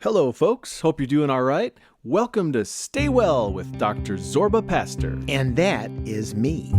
Hello, folks. Hope you're doing all right. Welcome to Stay Well with Dr. Zorba Pastor. And that is me.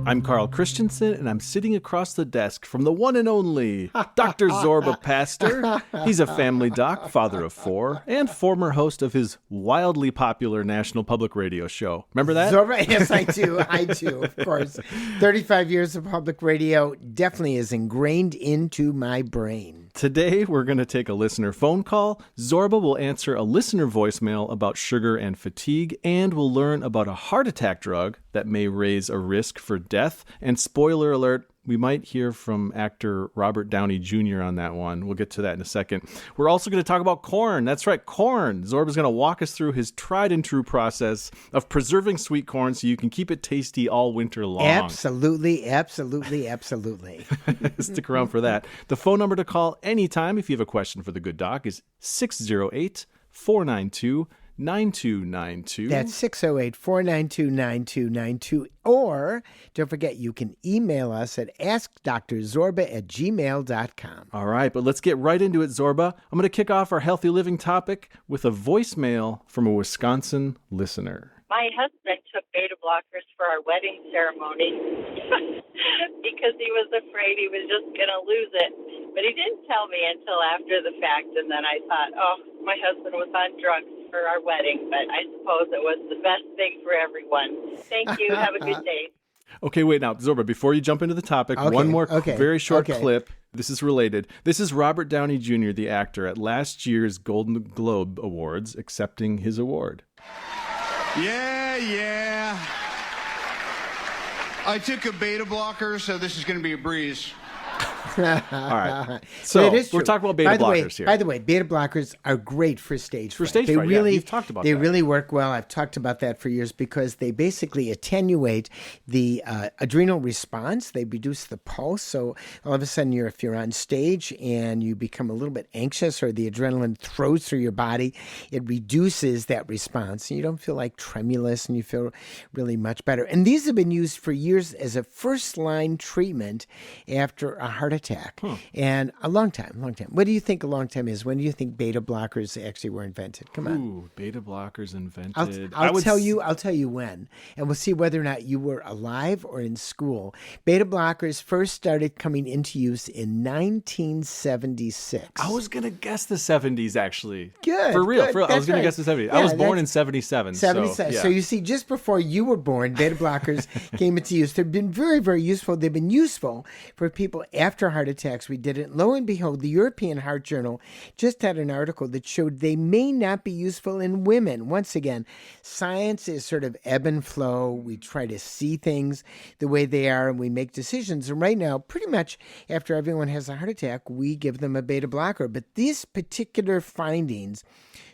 I'm Karl Christensen, and I'm sitting across the desk from the one and only Dr. Zorba Pastor. He's a family doc, father of four, and former host of his wildly popular National Public Radio show. Remember that? Zorba, yes, I do. I do, of course. 35 years of public radio definitely is ingrained into my brain. Today, we're going to take a listener phone call. Zorba will answer a listener voicemail about sugar and fatigue, and we'll learn about a heart attack drug that may raise a risk for death. And spoiler alert, we might hear from actor Robert Downey Jr. on that one. We'll get to that in a second. We're also going to talk about corn. That's right, corn. Zorba's going to walk us through his tried and true process of preserving sweet corn so you can keep it tasty all winter long. Absolutely. Stick around for that. The phone number to call anytime if you have a question for the good doc is 608-492-9292. That's 608-492-9292. Or don't forget, you can email us at askdrzorba@gmail.com. All right, but let's get right into it, Zorba. I'm going to kick off our healthy living topic with a voicemail from a Wisconsin listener. My husband took beta blockers for our wedding ceremony because he was afraid he was just going to lose it. But he didn't tell me until after the fact, and then I thought, my husband was on drugs for our wedding, but I suppose it was the best thing for everyone. Thank you. Have a good day. Okay, wait now, Zorba, before you jump into the topic, one more very short clip. This is related. This is Robert Downey Jr., the actor, at last year's Golden Globe Awards, accepting his award. Yeah. I took a beta blocker, so this is going to be a breeze. All right. So we're talking about beta blockers here. By the way, beta blockers are great for stage fright. Stage fright, you've talked about that. They really work well. I've talked about that for years because they basically attenuate the adrenal response. They reduce the pulse. So all of a sudden, if you're on stage and you become a little bit anxious or the adrenaline throws through your body, it reduces that response. And you don't feel like tremulous and you feel really much better. And these have been used for years as a first-line treatment after a heart attack. And a long time. What do you think a long time is? When do you think beta blockers actually were invented? Come on. Ooh, beta blockers invented. I'll tell you when, and we'll see whether or not you were alive or in school. Beta blockers first started coming into use in 1976. I was going to guess the 70s, actually. Good. For real. Good. I was going to guess the 70s. Yeah, I was born in 77. 77. So you see, just before you were born, beta blockers came into use. They've been very, very useful. They've been useful for people after heart attacks. We did it. Lo and behold, the European Heart Journal just had an article that showed they may not be useful in women. Once again, science is sort of ebb and flow. We try to see things the way they are and we make decisions. And right now, pretty much after everyone has a heart attack, we give them a beta blocker. But these particular findings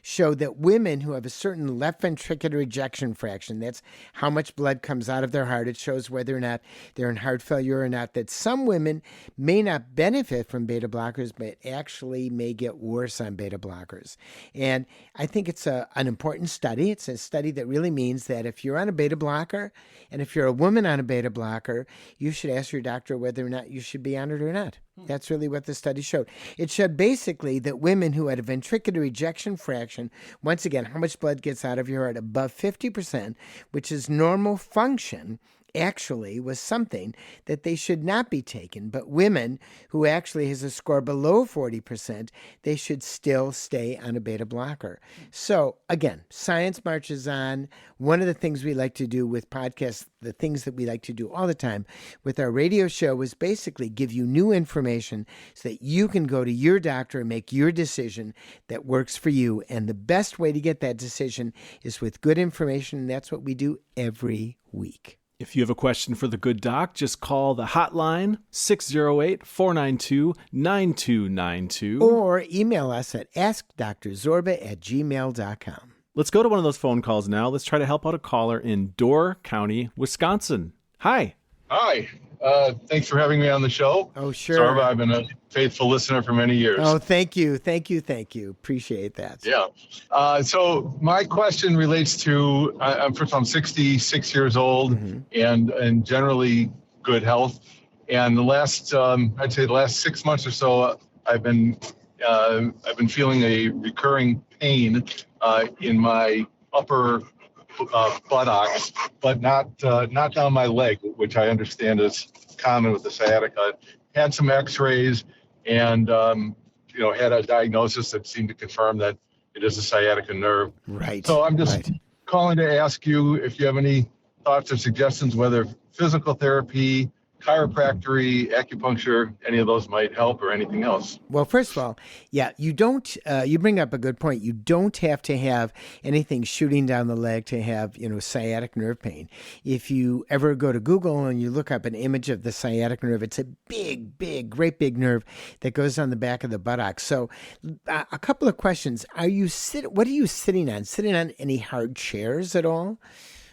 show that women who have a certain left ventricular ejection fraction, that's how much blood comes out of their heart, it shows whether or not they're in heart failure or not, that some women may not benefit from beta blockers, but actually may get worse on beta blockers. And I think it's an important study. It's a study that really means that if you're on a beta blocker, and if you're a woman on a beta blocker, you should ask your doctor whether or not you should be on it or not. That's really what the study showed. It showed basically that women who had a ventricular ejection fraction, once again, how much blood gets out of your heart above 50%, which is normal function, actually was something that they should not be taken. But women who actually has a score below 40%, they should still stay on a beta blocker. So again, science marches on. One of the things we like to do with podcasts, the things that we like to do all the time with our radio show is basically give you new information so that you can go to your doctor and make your decision that works for you. And the best way to get that decision is with good information. And that's what we do every week. If you have a question for the good doc, just call the hotline 608-492-9292. Or email us at askdrzorba@gmail.com. Let's go to one of those phone calls now. Let's try to help out a caller in Door County, Wisconsin. Hi. Hi. Thanks for having me on the show. Oh, sure. Zorba, I've been a faithful listener for many years. Oh, thank you. Appreciate that. Yeah. So my question relates to, I'm 66 years old and generally good health. And I'd say the last 6 months or so, I've been feeling a recurring pain in my upper buttocks, but not down my leg, which I understand is common with the sciatica. Had some X-rays and had a diagnosis that seemed to confirm that it is a sciatica nerve. Right. So I'm just calling to ask you if you have any thoughts or suggestions, whether physical therapy, chiropractic, acupuncture, any of those might help, or anything else. Well, first of all, yeah, you don't, you bring up a good point. You don't have to have anything shooting down the leg to have, sciatic nerve pain. If you ever go to Google and you look up an image of the sciatic nerve, it's a great big nerve that goes on the back of the buttocks. So a couple of questions. What are you sitting on? Sitting on any hard chairs at all?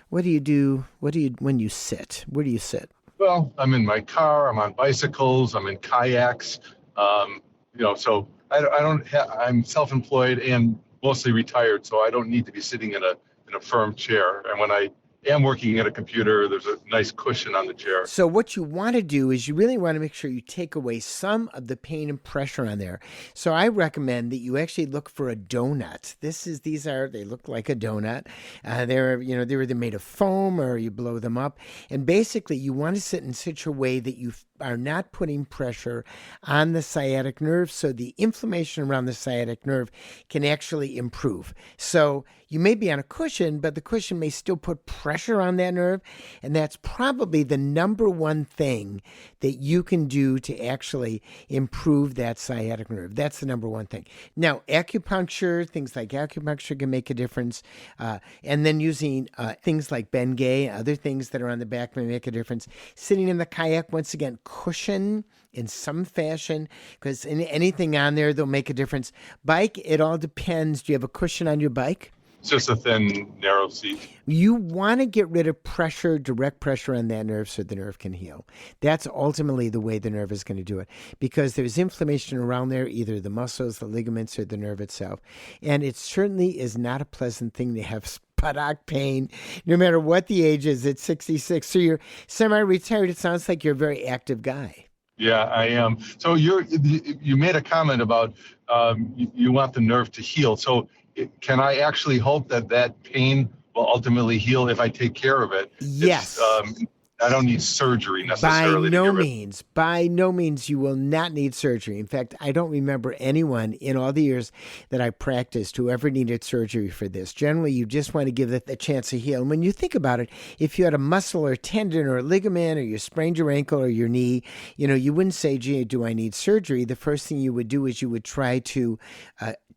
What do you do when you sit? Where do you sit? Well, I'm in my car, I'm on bicycles, I'm in kayaks, so I'm self-employed and mostly retired, so I don't need to be sitting in a firm chair. And when I am working at a computer, there's a nice cushion on the chair. So what you want to do is you really want to make sure you take away some of the pain and pressure on there. So I recommend that you actually look for a donut. They look like a donut. They're either made of foam or you blow them up. And basically you want to sit in such a way that you are not putting pressure on the sciatic nerve, so the inflammation around the sciatic nerve can actually improve. So you may be on a cushion, but the cushion may still put pressure on that nerve, and that's probably the number one thing that you can do to actually improve that sciatic nerve. That's the number one thing. Now, things like acupuncture can make a difference, and then using things like Bengay, other things that are on the back may make a difference. Sitting in the kayak, once again, cushion in some fashion, because anything on there, they'll make a difference. Bike, it all depends. Do you have a cushion on your bike? It's just a thin, narrow seat. You want to get rid of direct pressure on that nerve so the nerve can heal. That's ultimately the way the nerve is going to do it, because there's inflammation around there, either the muscles, the ligaments, or the nerve itself. And it certainly is not a pleasant thing to have buttock pain, no matter what the age is at 66. So you're semi-retired. It sounds like you're a very active guy. Yeah, I am. So you made a comment about you want the nerve to heal. So can I actually hope that pain will ultimately heal if I take care of it? Yes. I don't need surgery necessarily. By no means, you will not need surgery. In fact, I don't remember anyone in all the years that I practiced who ever needed surgery for this. Generally, you just want to give it a chance to heal. And when you think about it, if you had a muscle or tendon or a ligament, or you sprained your ankle or your knee, you wouldn't say, gee, do I need surgery? The first thing you would do is you would try to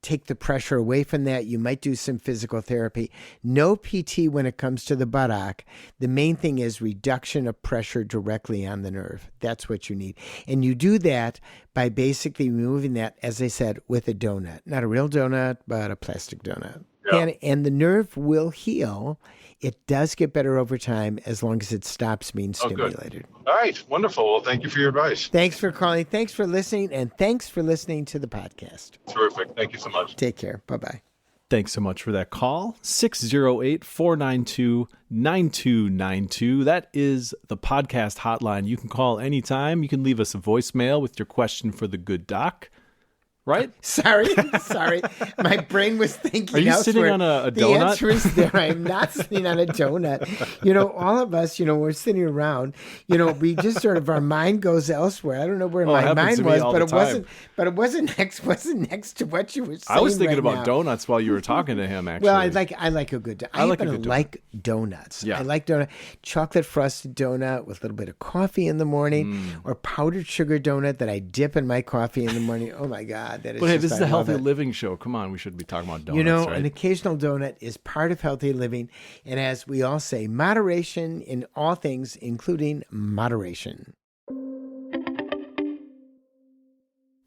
take the pressure away from that. You might do some physical therapy. No PT when it comes to the buttock. The main thing is reduction of pressure directly on the nerve. That's what you need. And you do that by basically removing that, as I said, with a donut. Not a real donut, but a plastic donut. Yeah. And the nerve will heal. It does get better over time as long as it stops being stimulated. All right. Wonderful. Well, thank you for your advice. Thanks for calling. Thanks for listening. And thanks for listening to the podcast. Terrific. Thank you so much. Take care. Bye-bye. Thanks so much for that call. 608-492-9292. That is the podcast hotline. You can call anytime. You can leave us a voicemail with your question for the good doc. Right? Sorry. My brain was thinking. Are you elsewhere. sitting on a donut? The answer is there. I'm not sitting on a donut. All of us, we're sitting around, we just sort of, our mind goes elsewhere. I don't know where my mind was, but it wasn't next to what you were saying. I was thinking right about now. donuts while you were talking to him, actually. Well, I like a good donut. I like donuts. Yeah. I like chocolate frosted donut with a little bit of coffee in the morning, or powdered sugar donut that I dip in my coffee in the morning. Oh my God. But hey, this is a healthy living show. Come on, we should be talking about donuts, right? An occasional donut is part of healthy living. And as we all say, moderation in all things, including moderation.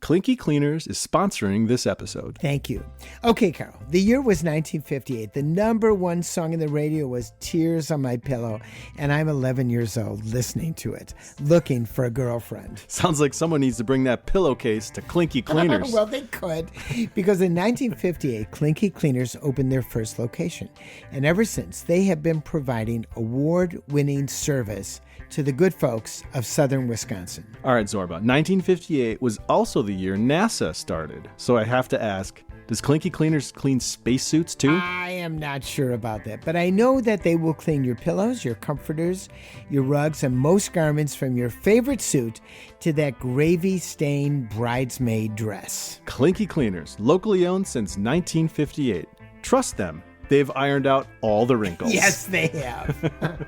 Clinky Cleaners is sponsoring this episode. Thank you. Okay, Carl. The year was 1958. The number one song in the radio was Tears on My Pillow, and I'm 11 years old listening to it, looking for a girlfriend. Sounds like someone needs to bring that pillowcase to Clinky Cleaners. Well, they could, because in 1958, Clinky Cleaners opened their first location. And ever since, they have been providing award-winning service to the good folks of southern Wisconsin. All right, Zorba. 1958 was also the year NASA started. So I have to ask, does Clinky Cleaners clean spacesuits too? I am not sure about that, but I know that they will clean your pillows, your comforters, your rugs, and most garments from your favorite suit to that gravy-stained bridesmaid dress. Clinky Cleaners, locally owned since 1958. Trust them. They've ironed out all the wrinkles. Yes, they have.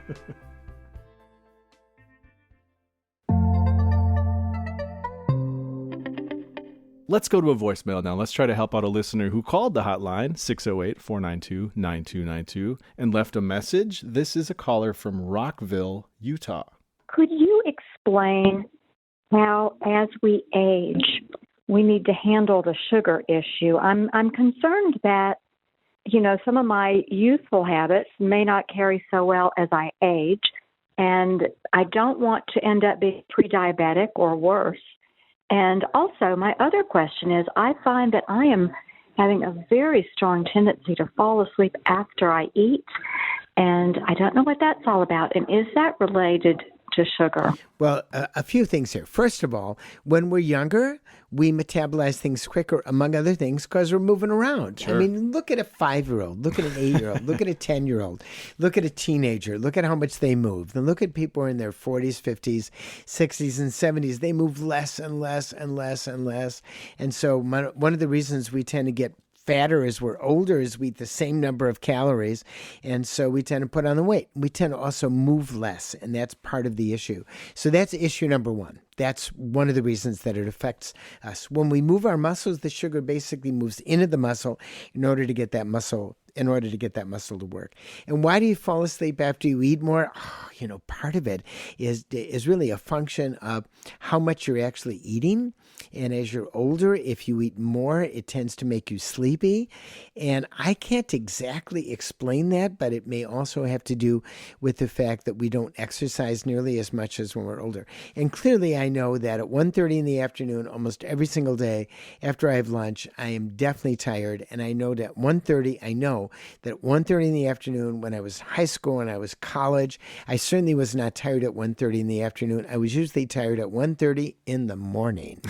Let's go to a voicemail now. Let's try to help out a listener who called the hotline, 608-492-9292, and left a message. This is a caller from Rockville, Utah. Could you explain how, as we age, we need to handle the sugar issue? I'm concerned that, some of my youthful habits may not carry so well as I age, and I don't want to end up being pre-diabetic or worse. And also, my other question is, I find that I am having a very strong tendency to fall asleep after I eat, and I don't know what that's all about. And is that related to sugar? Well, a few things here. First of all, when we're younger, we metabolize things quicker, among other things, because we're moving around. Sure. I mean, look at a 5-year-old, look at an 8-year-old, look at a 10-year-old, look at a teenager, look at how much they move. Then look at people in their 40s, 50s, 60s, and 70s. They move less and less and less and less. And so one of the reasons we tend to get fatter as we're older is we eat the same number of calories, and so we tend to put on the weight. We tend to also move less, and that's part of the issue. So that's issue number one. That's one of the reasons that it affects us. When we move our muscles, the sugar basically moves into the muscle in order to get that muscle to work. And why do you fall asleep after you eat more? Part of it is really a function of how much you're actually eating. And as you're older, if you eat more, it tends to make you sleepy. And I can't exactly explain that, but it may also have to do with the fact that we don't exercise nearly as much as when we're older. And clearly, I know that at 1:30 in the afternoon, almost every single day after I have lunch, I am definitely tired. And I know that at 1:30 in the afternoon, when I was high school and I was college, I certainly was not tired at 1:30 in the afternoon. I was usually tired at 1:30 in the morning.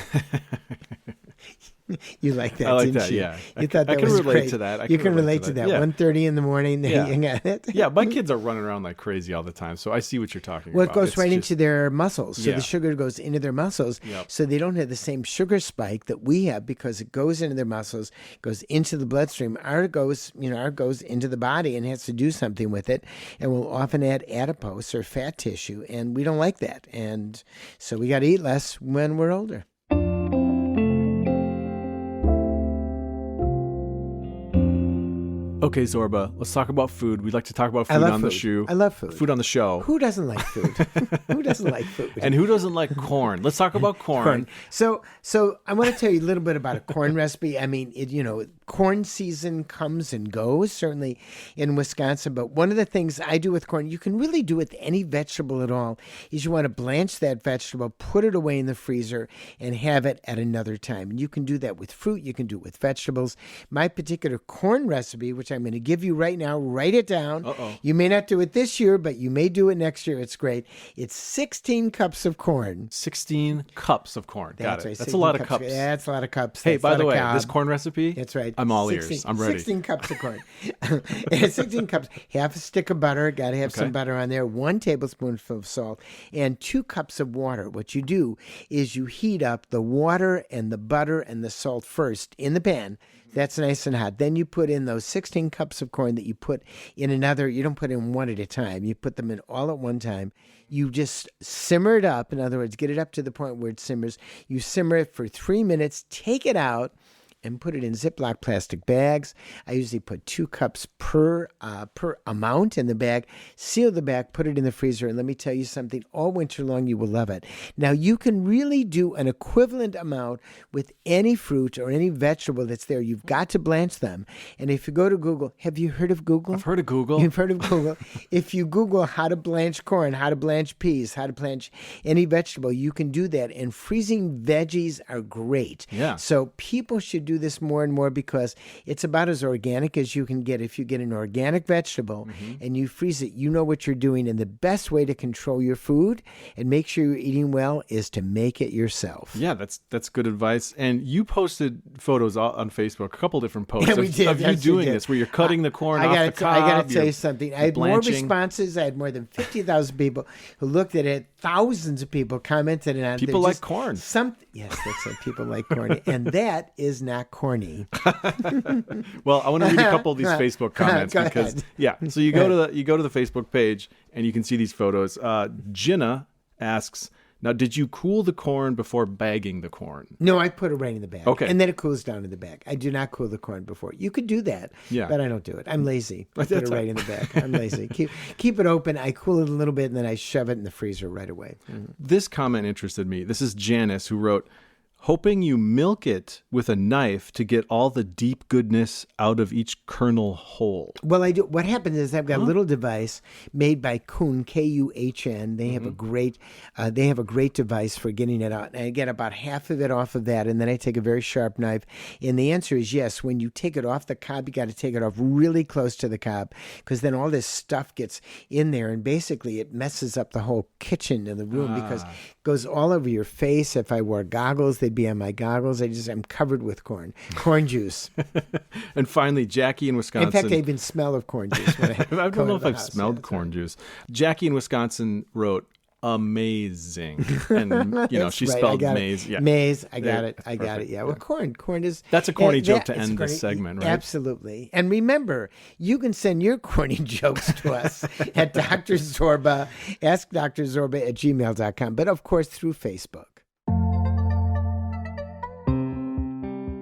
You like that, I like didn't that, you? yeah. You thought that I can was relate great. to that. You can relate to that. Yeah. 1:30 in the morning. Yeah. You got it? Yeah, my kids are running around like crazy all the time, so I see what you're talking Well, about. it goes It's right just- into their muscles. So Yeah. the sugar goes into their muscles. Yep. So they don't have the same sugar spike that we have because it goes into their muscles, goes into the bloodstream. Ours goes into the body and has to do something with it, and will often add adipose or fat tissue, and we don't like that. And so we got to eat less when we're older. Okay, Zorba, let's talk about food. We'd like to talk about I food love on the food. show. I love food. Food on the show. Who doesn't like food? Who doesn't like food? And who doesn't like corn? Let's talk about corn. So I want to tell you a little bit about a corn recipe. I mean, corn season comes and goes, certainly in Wisconsin. But one of the things I do with corn, you can really do with any vegetable at all, is you want to blanch that vegetable, put it away in the freezer, and have it at another time. And you can do that with fruit. You can do it with vegetables. My particular corn recipe, which I'm going to give you right now, write it down. Uh-oh. You may not do it this year, but you may do it next year. It's great. It's 16 cups of corn. 16 cups of corn. Got it. Right, That's a lot of 16 cups. Yeah, that's a lot of cups. Hey, That's a by lot the of way, cob. this corn recipe, That's right. I'm all ears. I'm ready. 16 cups of corn. 16 cups. Half a stick of butter. Got to have some butter on there. 1 tablespoonful of salt. And 2 cups of water. What you do is you heat up the water and the butter and the salt first in the pan. That's nice and hot. Then you put in those 16 cups of corn that you put in another. You don't put in one at a time. You put them in all at one time. You just simmer it up. In other words, get it up to the point where it simmers. You simmer it for 3 minutes. Take it out. and put it in Ziploc plastic bags. I usually put 2 cups per amount in the bag. Seal the bag, put it in the freezer, and let me tell you something. All winter long, you will love it. Now, you can really do an equivalent amount with any fruit or any vegetable that's there. You've got to blanch them. And if you go to Google, have you heard of Google? I've heard of Google. You've heard of Google. If you Google how to blanch corn, how to blanch peas, how to blanch any vegetable, you can do that. And freezing veggies are great. Yeah. So people should do this more and more because it's about as organic as you can get. If you get an organic vegetable and you freeze it, you know what you're doing. And the best way to control your food and make sure you're eating well is to make it yourself. Yeah, that's good advice. And you posted photos on Facebook, a couple different posts Yeah, we did. of you Yes, we doing did. this, where you're cutting the corn off the cob. I got to tell you something. I had more blanching. responses. I had more than 50,000 people who looked at it. Thousands of people commented on it. People like corn. Yes, that's it. People like corny. And that is not corny. Well, I want to read a couple of these Facebook comments Go because ahead. yeah. So you go to the Facebook page and you can see these photos. Jenna asks, now, did you cool the corn before bagging the corn? No, I put it right in the bag. Okay. And then it cools down in the bag. I do not cool the corn before. You could do that, Yeah. but I don't do it. I'm lazy. I put it right in the bag. I'm lazy. Keep it open. I cool it a little bit, and then I shove it in the freezer right away. This comment interested me. This is Janice who wrote, hoping you milk it with a knife to get all the deep goodness out of each kernel whole. Well, I do. What happens is I've got a little device made by Kuhn, Kuhn. They have a great device for getting it out. And I get about half of it off of that, and then I take a very sharp knife. And the answer is yes. When you take it off the cob, you got to take it off really close to the cob, because then all this stuff gets in there, and basically it messes up the whole kitchen and the room because it goes all over your face. If I wore goggles, they'd be on my goggles. I'm covered with corn juice. And finally, Jackie in Wisconsin. In fact, I even smell of corn juice. When I don't know if I've smelled corn juice. Jackie in Wisconsin wrote, amazing. And, she right. spelled maize. Yeah. Maize. I got it. Yeah. Well, corn is... That's a corny joke to it's end corny. this segment, right? Absolutely. And remember, you can send your corny jokes to us at Dr. Zorba, askdrzorba@gmail.com, but of course through Facebook.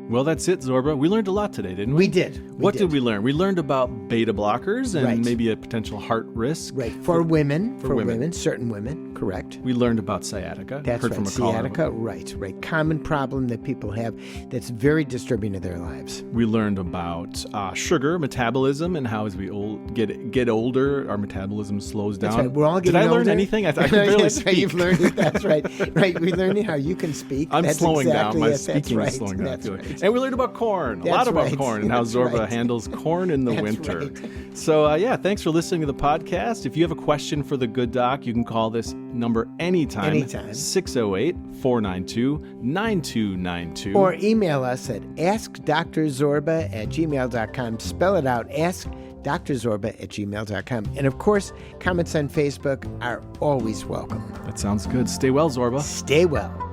Well, that's it, Zorba. We learned a lot today, didn't we? We did. What did we learn? We learned about beta blockers and Right. maybe a potential heart risk. Right. For women. For women. Certain women. Correct. We learned about sciatica. That's Heard right. from a caller. Sciatica. Right. Common problem that people have that's very disturbing to their lives. We learned about sugar metabolism and how as we get older, our metabolism slows down. That's right. We're all getting Did I learn older. anything? I can barely That's speak. right. You've learned it. That's right. Right. We learned how you can speak. I'm That's slowing exactly down. My it. speaking That's right. is slowing down. I That's feel like. right. And we learned about corn. A lot That's about right. corn and how That's Zorba right. handles corn in the That's winter. right. So, thanks for listening to the podcast. If you have a question for the Good Doc, you can call this number anytime. 608-492-9292. Or email us at askdrzorba@gmail.com. Spell it out, askdrzorba@gmail.com. And of course, comments on Facebook are always welcome. That sounds good. Stay well, Zorba. Stay well.